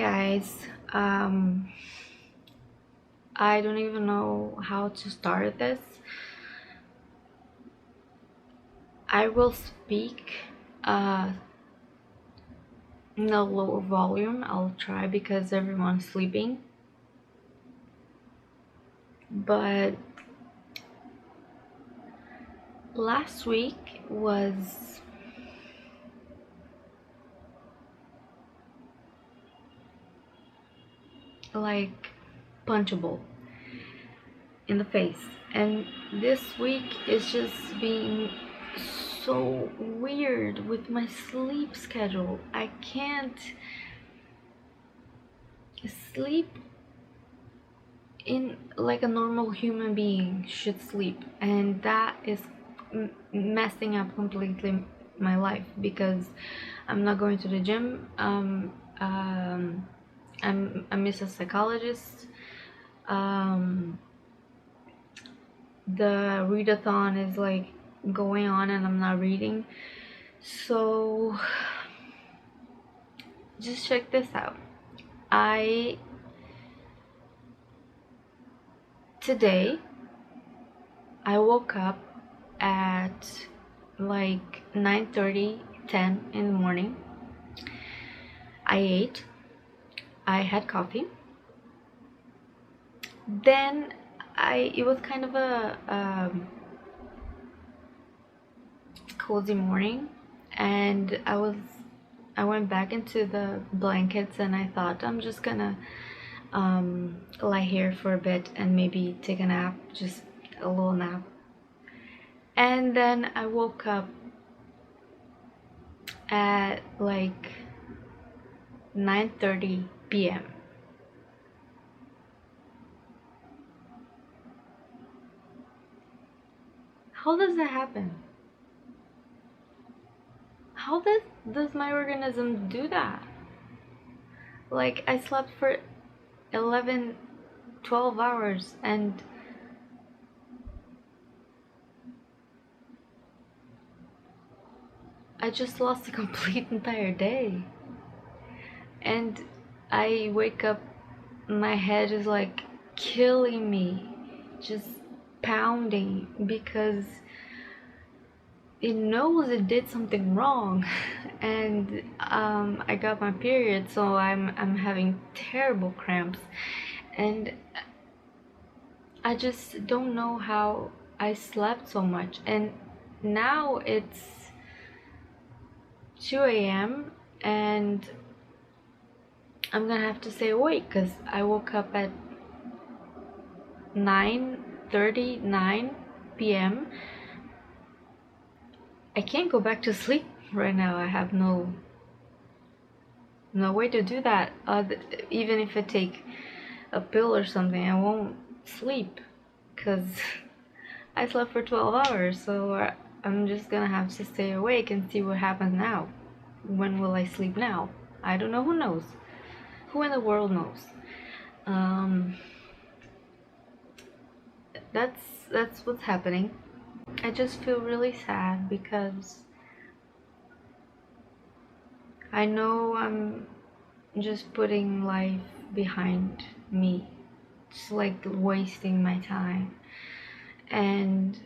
guys. I don't even know how to start this. I will speak in a lower volume. I'll try because everyone's sleeping. But last week was like punchable in the face, and this week is just being so weird with my sleep schedule. I can't sleep in like a normal human being should sleep, and that is messing up completely my life because I'm not going to the gym. I miss a psychologist. um the readathon is like going on and I'm not reading. So just check this out. I Today I woke up at like 9:30, 10 in the morning. I ate. I had coffee. Then it was kind of a cozy morning, and I went back into the blankets and I thought I'm just gonna lie here for a bit and maybe take a nap, just a little nap. And then I woke up at like 9:30 p.m. How does that happen? How does my organism do that? Like, I slept for 11, 12 hours, and I just lost a complete entire day. And I wake up, my head is like killing me, just pounding because it knows it did something wrong. And I got my period, so I'm having terrible cramps, and I just don't know how I slept so much. And now it's 2 a.m. and I'm gonna have to stay awake because I woke up at 9:39 p.m. I can't go back to sleep right now. I have no way to do that. Even if I take a pill or something, I won't sleep because I slept for 12 hours. So I'm just gonna have to stay awake and see what happens now. When will I sleep now? I don't know. Who knows? Who in the world knows? Um, that's what's happening. I just feel really sad because I know I'm just putting life behind me. It's like wasting my time. And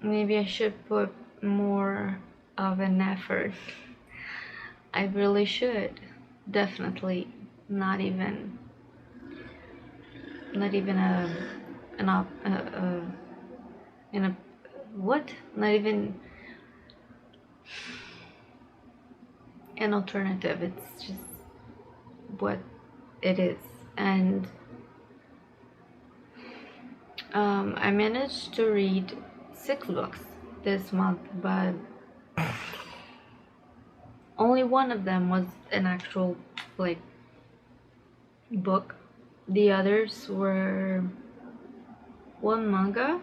maybe I should put more of an effort. I really should. Definitely. Not even not even an op in a what? Not even an alternative. It's just what it is. And I managed to read 6 books this month, but only one of them was an actual like book. The others were one manga,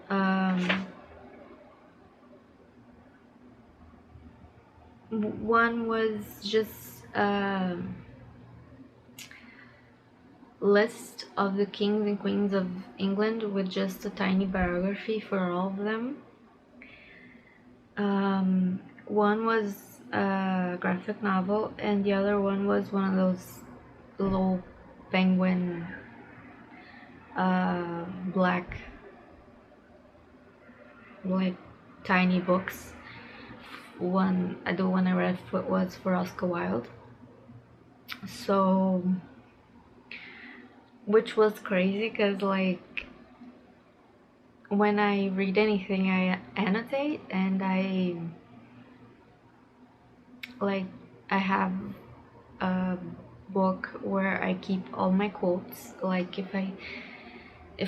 um, one was just a list of the kings and queens of England with just a tiny biography for all of them. One was a graphic novel, and the other one was one of those little penguin black, like, tiny books. The one I read was for Oscar Wilde. So, which was crazy because, like, when I read anything, I annotate, and I have a book where I keep all my quotes. Like, if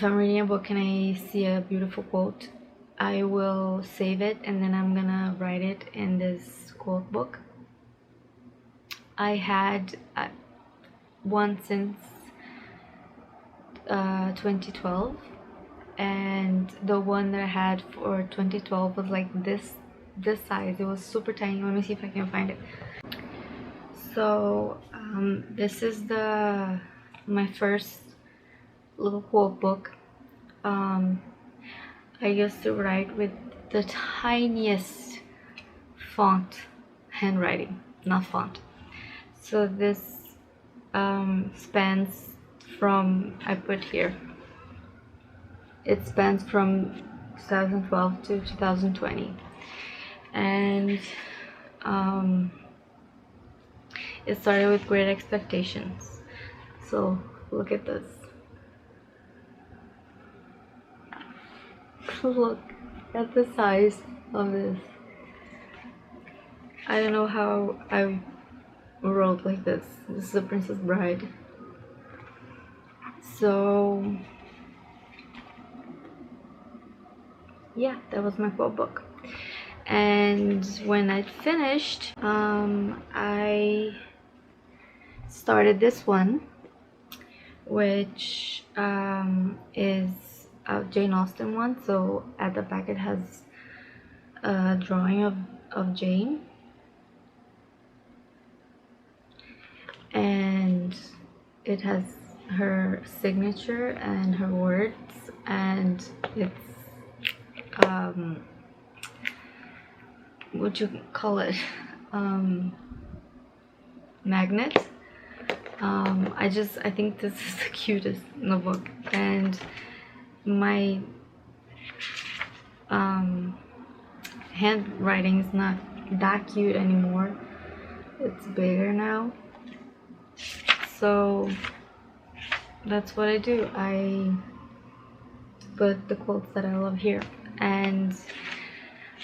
I'm reading a book and I see a beautiful quote, I will save it, and then I'm gonna write it in this quote book. I had one since 2012, and the one that I had for 2012 was like this size. It was super tiny. Let me see if I can find it. So this is my first little quote book. I used to write with the tiniest font handwriting, not font. So this spans from, I put here, it spans from 2012 to 2020, and it started with Great Expectations. So look at this. Look at the size of this. I don't know how I wrote like this. This is a Princess Bride. So yeah, that was my quote book. And when I finished, I started this one, which is a Jane Austen one. So at the back it has a drawing of Jane, and it has her signature and her words, and it's what you call it, magnet. I think this is the cutest in the book, and my handwriting is not that cute anymore. It's bigger now, so that's what I do. I put the quotes that I love here, and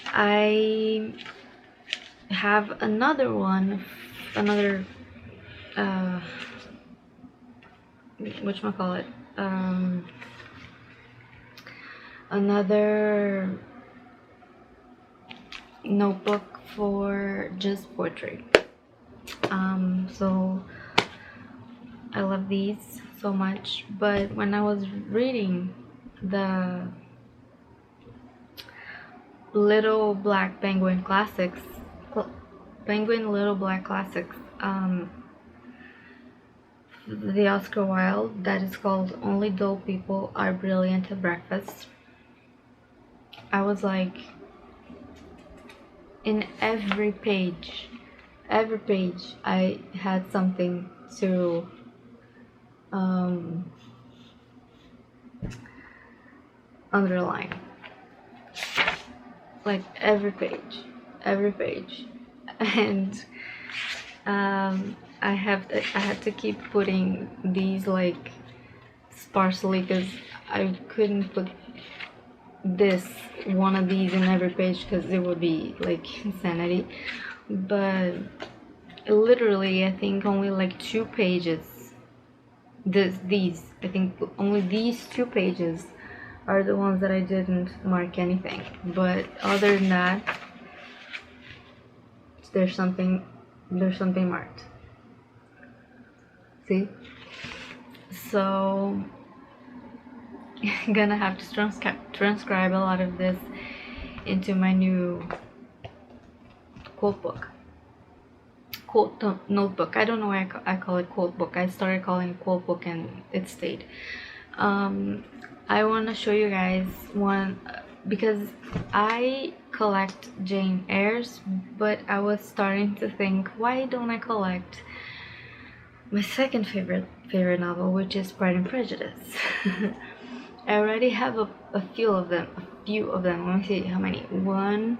I have another one, whatchamacallit, another notebook for just poetry. So I love these so much, but when I was reading the Little Black Penguin Classics, Penguin Little Black Classics, the Oscar Wilde, that is called Only Dull People Are Brilliant at Breakfast, I was like, in every page I had something to underline, like every page, and I had to keep putting these like sparsely, because I couldn't put one of these in every page because it would be like insanity. But literally, I think only like 2 pages, I think only these 2 pages are the ones that I didn't mark anything, but other than that, there's something marked. See? So I'm gonna have to transcribe a lot of this into my new quote book, notebook. I don't know why I call it quote book. I started calling it quote book and it stayed. I want to show you guys one, because I collect Jane Eyres, but I was starting to think, why don't I collect my second favorite novel, which is Pride and Prejudice? I already have a few of them. Let me see how many. 1,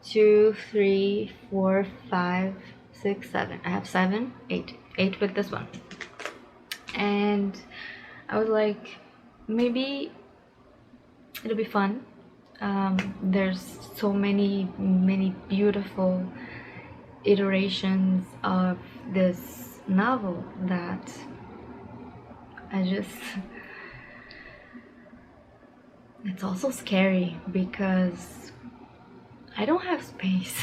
2, 3, 4, 5, 6, 7. I have 7, 8. 8 with this one. And I was like, maybe it'll be fun. There's so many beautiful iterations of this novel that I just it's also scary because I don't have space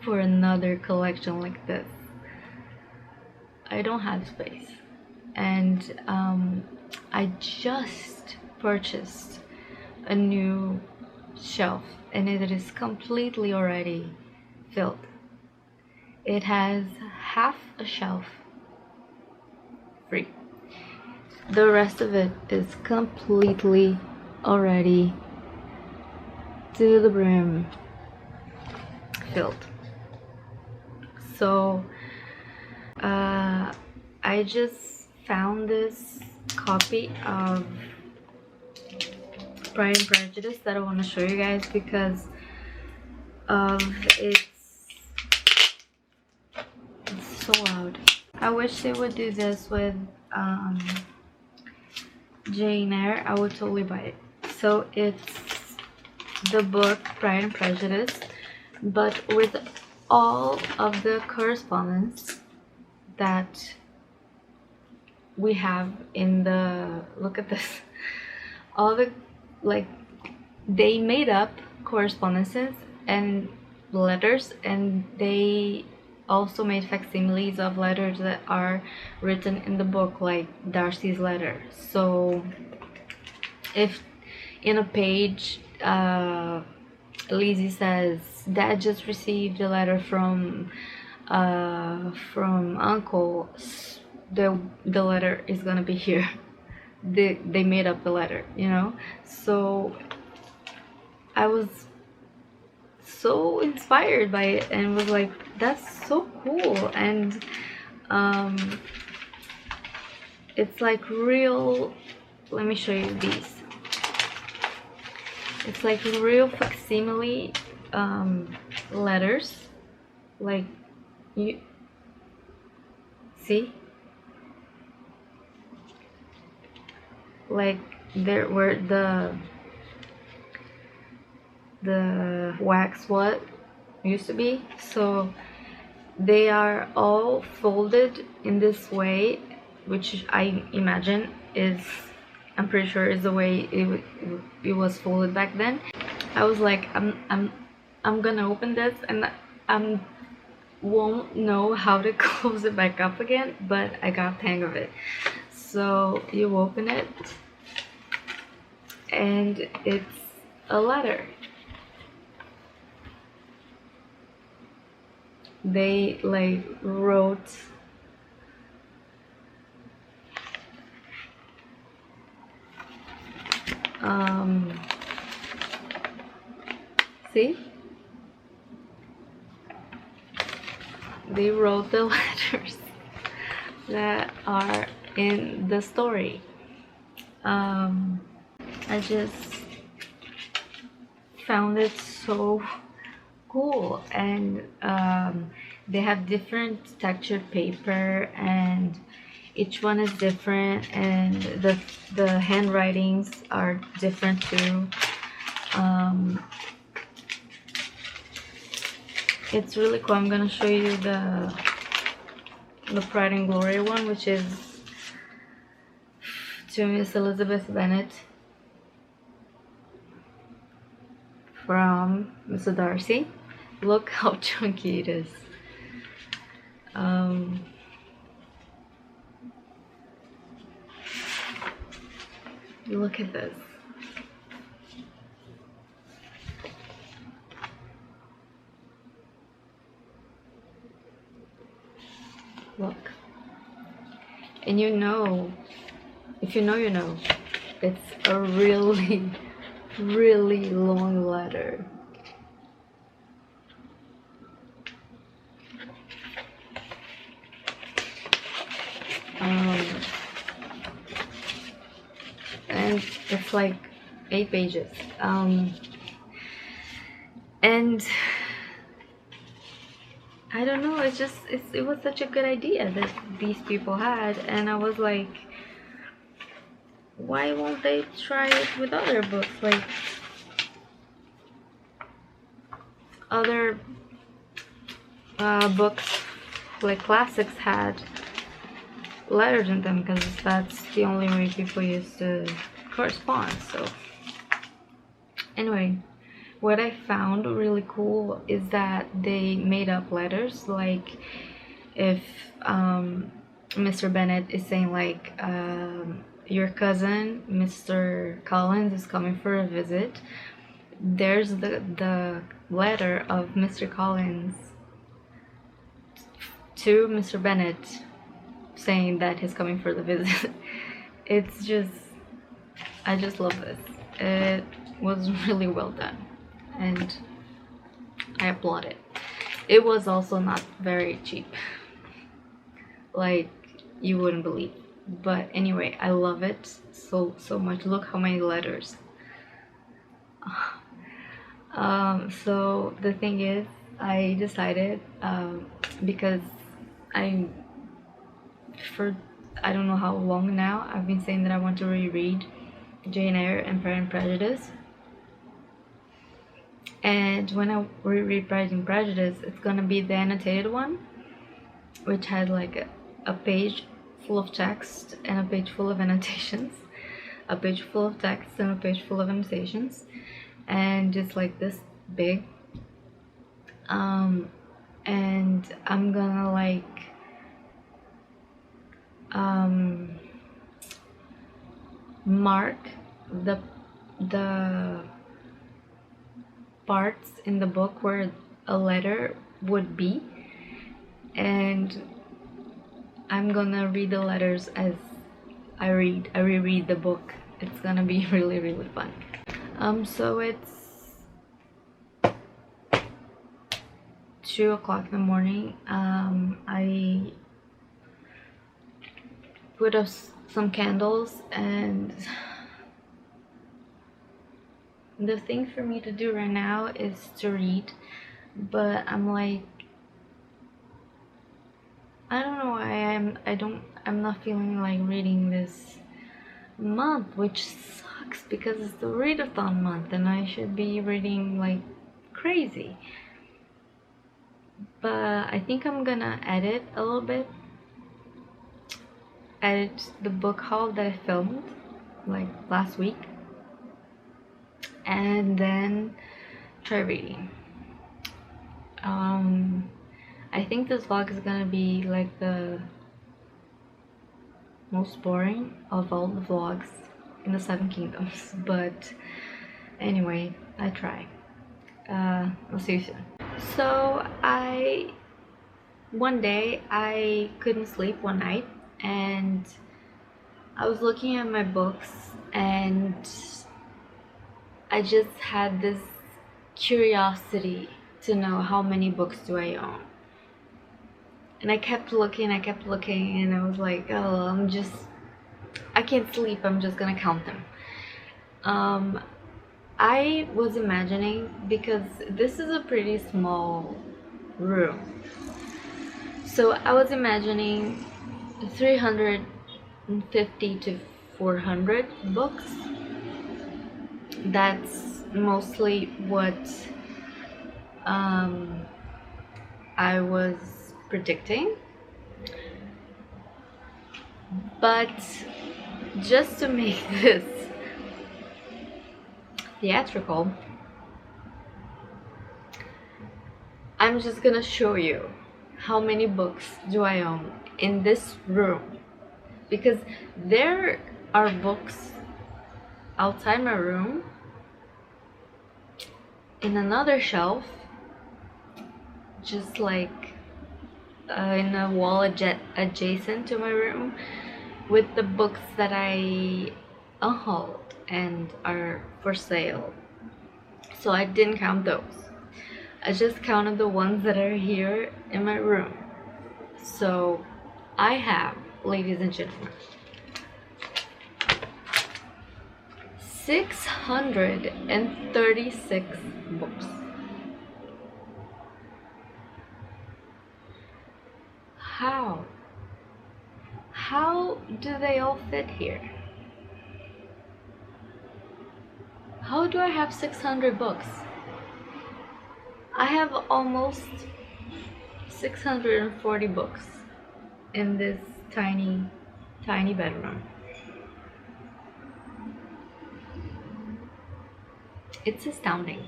for another collection like this. I don't have space. And I just purchased a new shelf and it is completely already filled. It has half a shelf free. The rest of it is completely already to the brim filled. So I just found this copy of Pride and Prejudice that I want to show you guys because of it's so loud. I wish they would do this with Jane Eyre. I would totally buy it. So it's the book Pride and Prejudice, but with all of the correspondence that we have in the, look at this, all the, like, they made up correspondences and letters, and they also made facsimiles of letters that are written in the book, like Darcy's letter. So if in a page Lizzie says, Dad just received a letter from Uncle, the letter is gonna be here. They made up the letter, you know. So I was so inspired by it and was like, that's so cool. And it's like real, let me show you these. It's like real facsimile letters, like, you see, like there were the wax what used to be. So they are all folded in this way, which I imagine is, I'm pretty sure is the way it was folded back then. I was like, I'm gonna open this and I won't know how to close it back up again, but I got the hang of it. So you open it and it's a letter. They like wrote see, they wrote the letters that are in the story. I just found it so cool, and they have different textured paper and each one is different, and the handwritings are different too. It's really cool. I'm gonna show you the Pride and Glory one, which is to Miss Elizabeth Bennet from Mr. Darcy. Look how chunky it is. Look at this. Look. And you know, if you know, you know, it's a really, really long letter. like 8 pages. And I don't know, it was such a good idea that these people had, and I was like, why won't they try it with other books? Like other books, like classics, had letters in them, because that's the only way people used to correspond. So anyway, what I found really cool is that they made up letters. Like if Mr. Bennet is saying like, your cousin Mr. Collins is coming for a visit, there's the letter of Mr. Collins to Mr. Bennet saying that he's coming for the visit. It's just, I just love this. It was really well done, and I applaud it. It was also not very cheap, like you wouldn't believe. But anyway, I love it so much. Look how many letters. So the thing is, I decided, because for I don't know how long now, I've been saying that I want to reread Jane Eyre and Pride and Prejudice. And when I reread Pride and Prejudice, it's gonna be the annotated one, which has like a page full of text and a page full of annotations, a page full of text and a page full of annotations, and just like this big. And I'm gonna like mark the parts in the book where a letter would be, and I'm gonna read the letters as I reread the book. It's gonna be really fun. So it's 2 o'clock in the morning. I put up some candles, and the thing for me to do right now is to read, but I'm like, I don't know why I'm not feeling like reading this month, which sucks because it's the readathon month and I should be reading like crazy. But I think I'm gonna edit a little bit, edit the book haul that I filmed like last week, and then try reading. I think this vlog is gonna be like the most boring of all the vlogs in the 7 Kingdoms, but anyway, I try. I'll see you soon. So one day I couldn't sleep one night, and I was looking at my books, and I just had this curiosity to know how many books do I own. And I kept looking, and I was like, oh, I can't sleep, I'm just gonna count them. I was imagining, because this is a pretty small room, so I was imagining 350 to 400 books. That's mostly what I was predicting, but just to make this theatrical, I'm just gonna show you how many books do I own in this room, because there are books outside my room in another shelf, just like in a wall adjacent to my room, with the books that I unhauled and are for sale. So I didn't count those. I just counted the ones that are here in my room. So I have, ladies and gentlemen, 636 books. How? How do they all fit here? How do I have 600 books? I have almost 640 books in this tiny bedroom. It's astounding.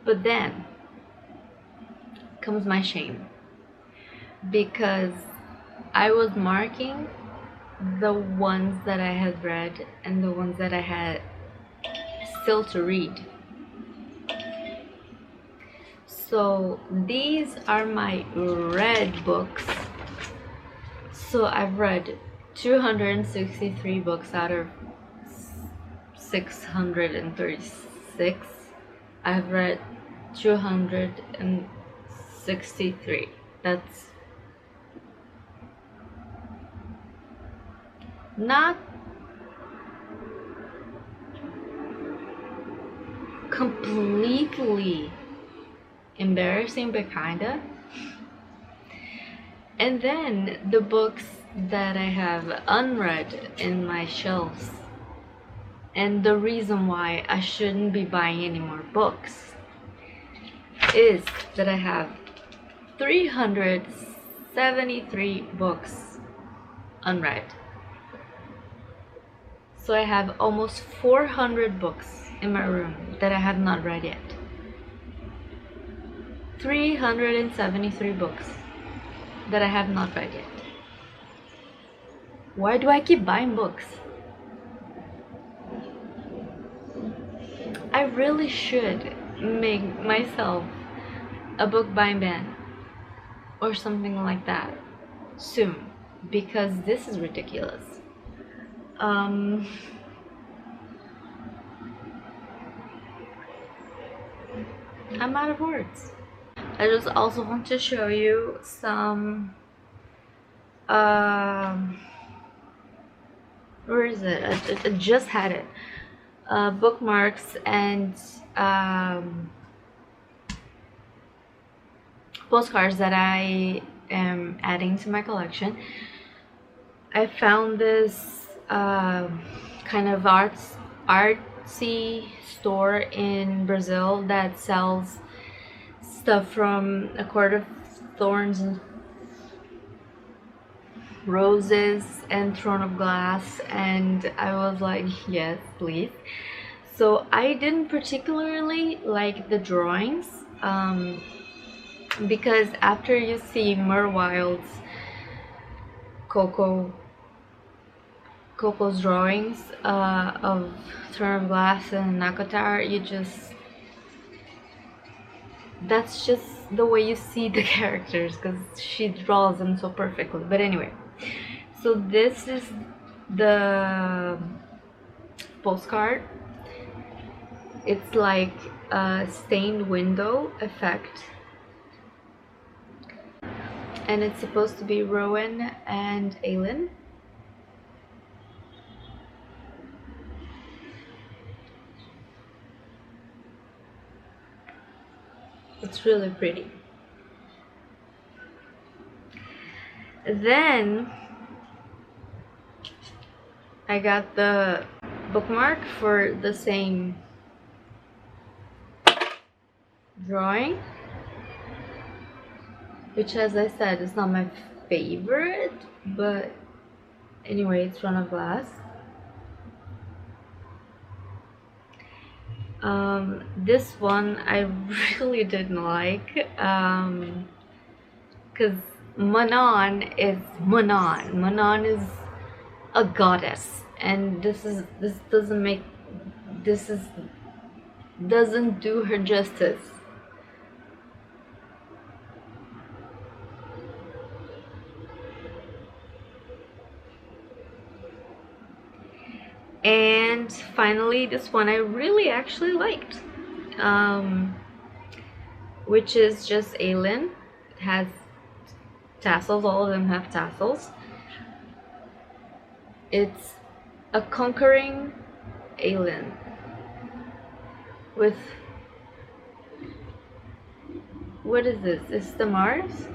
But then comes my shame, because I was marking the ones that I had read and the ones that I had still to read. So these are my read books. So I've read 263 books out of 636. I've read 263. That's not completely embarrassing, but kinda. And then the books that I have unread in my shelves, and the reason why I shouldn't be buying any more books is that I have 373 books unread. So I have almost 400 books in my room that I have not read yet. 373 books that I have not read yet. Why do I keep buying books? I really should make myself a book buying ban or something like that soon, because this is ridiculous. I'm out of words. I just also want to show you some where is it? I just had it. Bookmarks and postcards that I am adding to my collection. I found this kind of artsy store in Brazil that sells stuff from A Court of Thorns and Roses and Throne of Glass, and I was like, yes, please. So I didn't particularly like the drawings, because after you see Mer Wild's Coco's drawings of Throne of Glass and Nakatar, that's just the way you see the characters, because she draws them so perfectly. But anyway, so this is the postcard. It's like a stained window effect, and it's supposed to be Rowan and Aelin. It's really pretty. Then I got the bookmark for the same drawing, which, as I said, is not my favorite, but anyway, it's Throne of Glass. This one I really didn't like, because Manon is Manon. Manon is a goddess, and this doesn't do her justice. And finally, this one I really actually liked, which is just Aelin. It has tassels, all of them have tassels. It's a conquering Alien with, what is this? Is the Mars?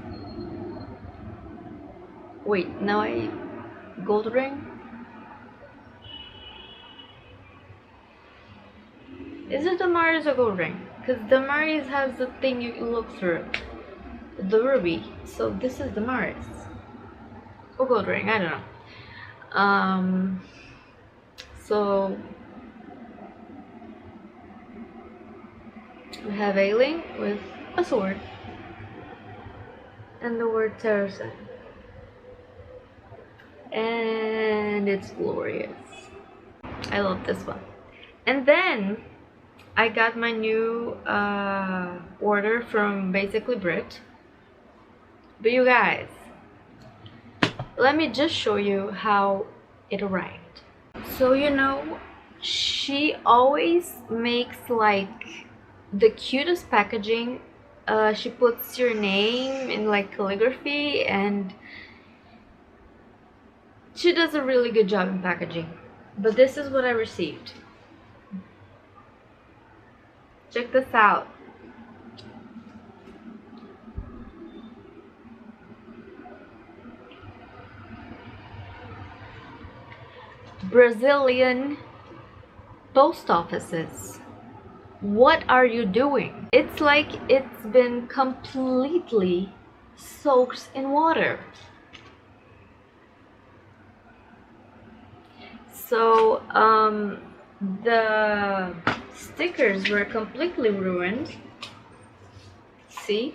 Wait, now I gold ring? Is it the Mars or gold ring? Because the Mars has the thing you look through, the ruby. So this is the Mars or gold ring. I don't know. So we have Ailing with a sword and the word Terrasen, and it's glorious. I love this one. And then I got my new order from Basically Brit. But you guys, let me just show you how it arrived. So you know, she always makes like the cutest packaging. She puts your name in like calligraphy, and she does a really good job in packaging. But this is what I received. Check this out. Brazilian post offices. What are you doing? It's like it's been completely soaked in water. So the stickers were completely ruined. See?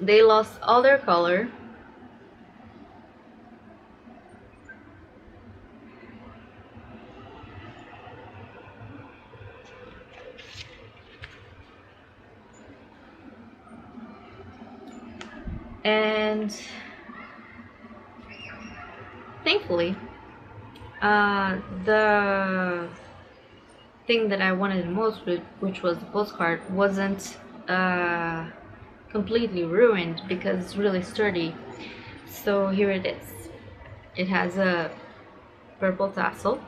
They lost all their color. And thankfully, the thing that I wanted the most, which was the postcard, wasn't completely ruined because it's really sturdy. So here it is. It has a purple tassel.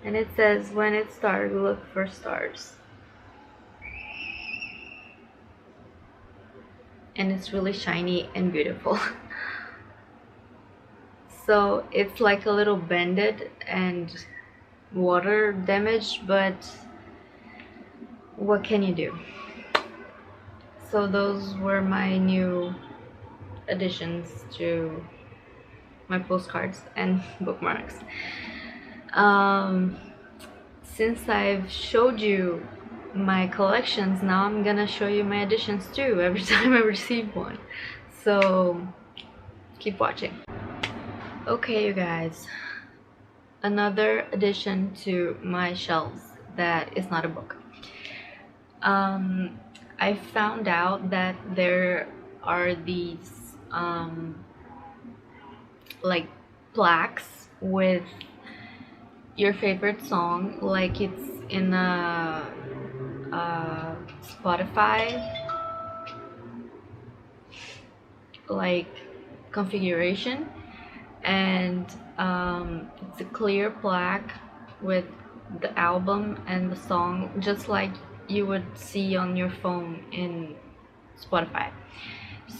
And it says, when it's dark, look for stars. And it's really shiny and beautiful. So it's like a little bended and water damaged, but what can you do? So those were my new additions to my postcards and bookmarks. Since I've showed you my collections, now I'm gonna show you my additions too every time I receive one. So keep watching. Okay, you guys, another addition to my shelves that is not a book. I found out that there are these like plaques with your favorite song, like it's in a Spotify like configuration, and it's a clear plaque with the album and the song, just like you would see on your phone in Spotify.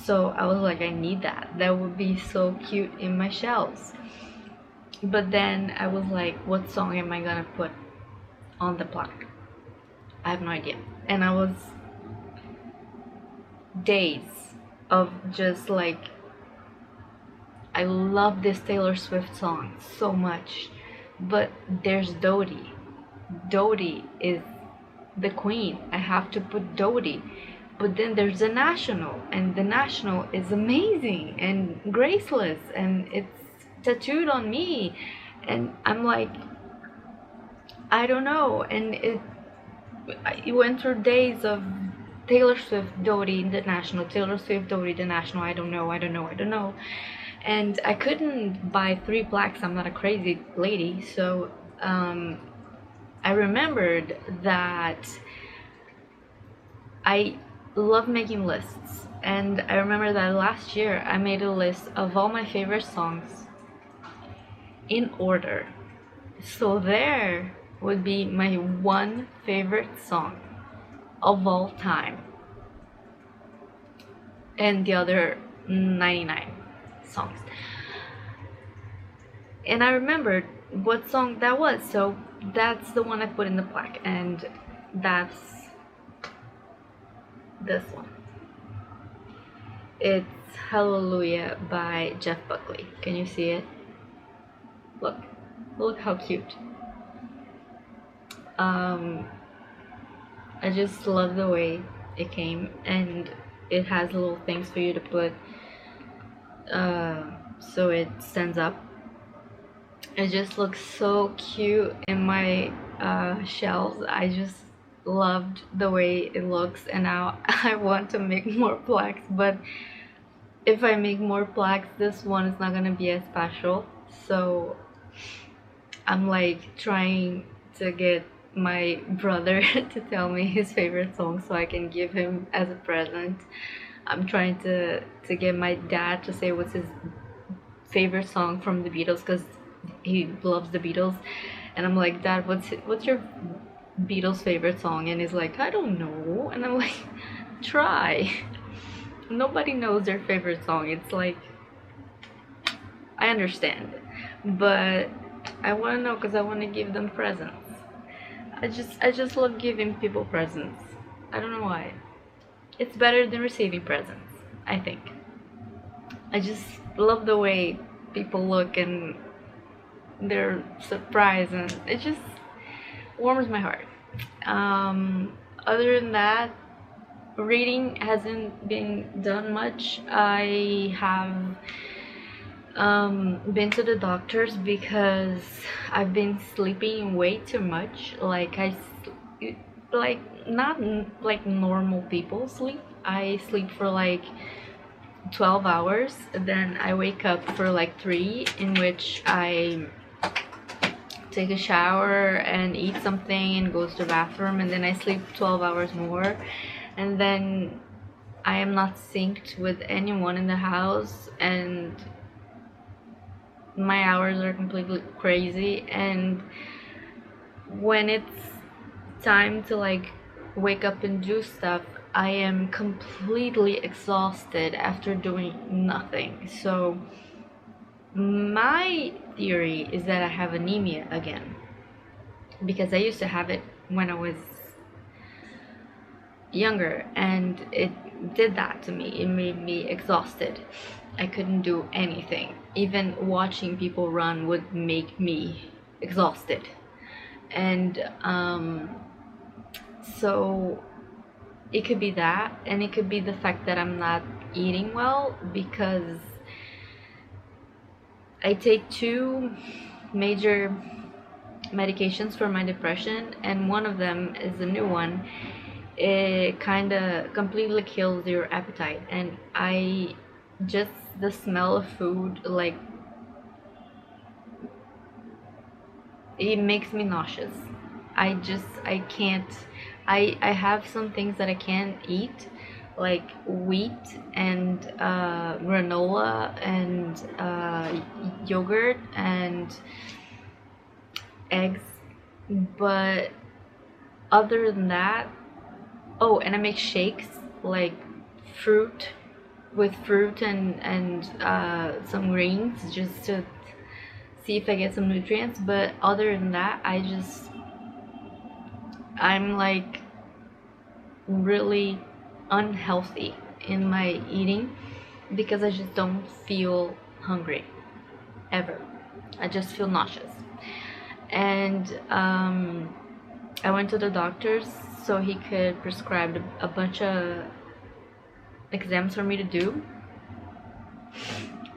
So I was like, I need that. That would be so cute in my shelves. But then I was like, what song am I gonna put on the plaque? I have no idea. And I was days of just like, I love this Taylor Swift song so much, but there's Dodie. Dodie is the queen. I have to put Dodie. But then there's the National, and the National is amazing and graceless, and it's tattooed on me, and I'm like, I don't know. And it went through days of Taylor Swift, Dodie, the National, Taylor Swift, Dodie, the National. I don't know. And I couldn't buy 3 plaques. I'm not a crazy lady. So I remembered that I love making lists, And I remember that last year I made a list of all my favorite songs in order. So there would be my one favorite song of all time, and the other 99 songs. And I remembered what song that was, so that's the one I put in the plaque, and that's this one. It's Hallelujah by Jeff Buckley. Can you see it? Look how cute. I just love the way it came, and it has little things for you to put so it stands up. It just looks so cute in my shelves. I just loved the way it looks, and now I want to make more plaques, but if I make more plaques, this one is not gonna be as special. So I'm like trying to get my brother to tell me his favorite song so I can give him as a present. I'm trying to get my dad to say what's his favorite song from the Beatles, because he loves the Beatles. And I'm like, Dad, what's your Beatles favorite song? And he's like, I don't know. And I'm like, try. Nobody knows their favorite song. It's like, I understand, but I want to know because I want to give them presents. I just love giving people presents. I don't know why. It's better than receiving presents, I think. I just love the way people look and they're surprised, and it just warms my heart. Other than that, reading hasn't been done much. I have been to the doctors because I've been sleeping way too much. Like not like normal people sleep. I sleep for like 12 hours, then I wake up for like 3, in which I take a shower and eat something and go to the bathroom, and then I sleep 12 hours more, and then I am not synced with anyone in the house, and my hours are completely crazy. And when it's time to like wake up and do stuff, I am completely exhausted after doing nothing. So my theory is that I have anemia again, because I used to have it when I was younger, and it did that to me. It made me exhausted. I couldn't do anything. Even watching people run would make me exhausted. And so it could be that, and it could be the fact that I'm not eating well, because I take 2 major medications for my depression, and one of them is a new one. It kind of completely kills your appetite, and just the smell of food, like, it makes me nauseous. I can't. I have some things that I can't eat, like wheat and granola and yogurt and eggs, but other than that, oh, and I make shakes, like fruit fruit and some greens, just to see if I get some nutrients. But other than that, I'm like really unhealthy in my eating, because I just don't feel hungry ever. I just feel nauseous. And I went to the doctor's so he could prescribe a bunch of exams for me to do.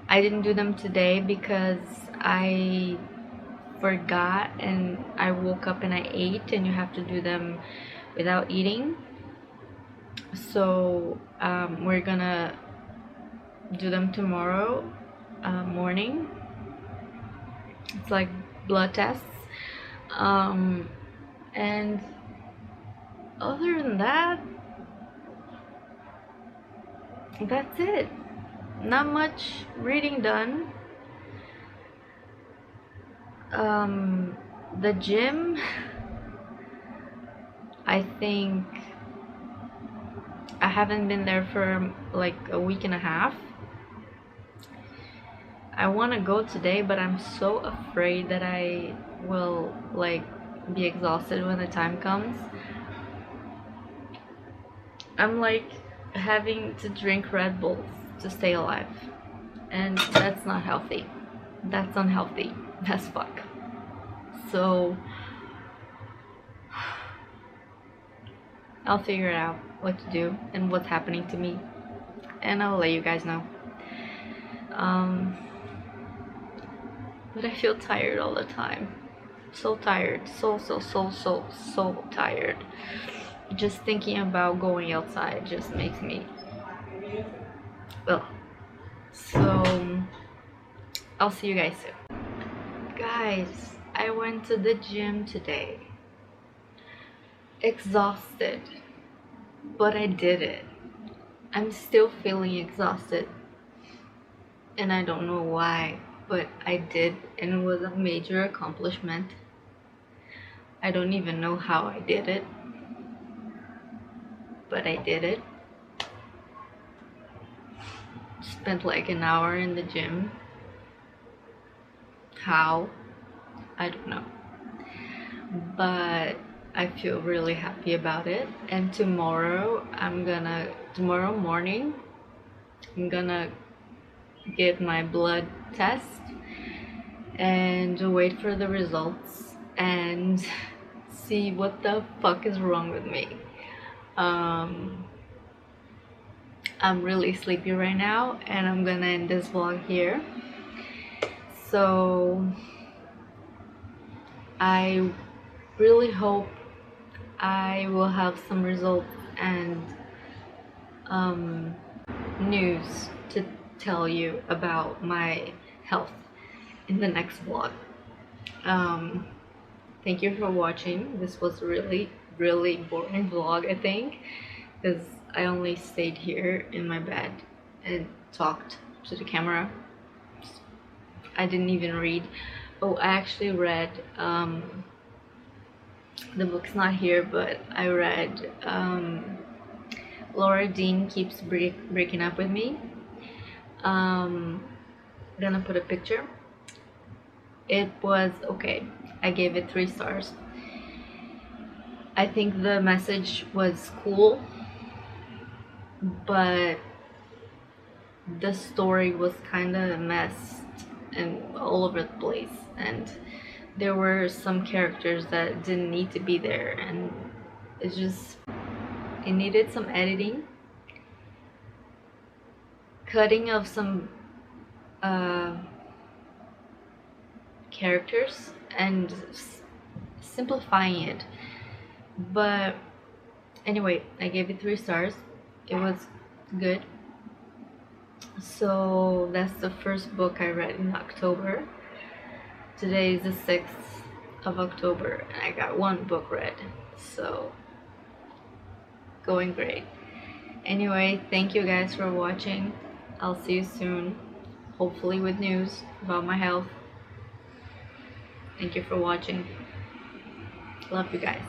I didn't do them today because I forgot, and I woke up and I ate, and you have to do them without eating. So we're gonna do them tomorrow morning. It's like blood tests. And other than that, that's it. Not much reading done. The gym, I think I haven't been there for like a week and a half. I want to go today, but I'm so afraid that I will like be exhausted when the time comes. I'm like having to drink Red Bulls to stay alive, and that's not healthy. That's unhealthy as fuck. So I'll figure out what to do and what's happening to me, and I'll let you guys know. But I feel tired all the time. So tired. So tired. Just thinking about going outside just makes me... Well, so I'll see you guys soon. Guys, I went to the gym today. Exhausted. But I did it. I'm still feeling exhausted. And I don't know why, but I did, and it was a major accomplishment. I don't even know how I did it, but I did it. Spent like an hour in the gym. How? I don't know. But I feel really happy about it. And tomorrow morning, I'm gonna get my blood test and wait for the results and see what the fuck is wrong with me. I'm really sleepy right now, and I'm gonna end this vlog here. So I really hope I will have some results and news to tell you about my health in the next vlog. Thank you for watching. This was really boring vlog, I think, because I only stayed here in my bed and talked to the camera. I didn't even read. Oh, I actually read, the book's not here, but I read Laura Dean Keeps Breaking Up With Me. I'm gonna put a picture. It was okay. I gave it 3 stars. I think the message was cool, but the story was kind of messed and all over the place, and there were some characters that didn't need to be there, and it needed some editing, cutting of some characters, and simplifying it. But anyway, I gave it 3 stars. It was good. So that's the first book I read in October. Today is the 6th of October, and I got 1 book read. So going great. Anyway, thank you guys for watching. I'll see you soon, hopefully with news about my health. Thank you for watching. Love you guys.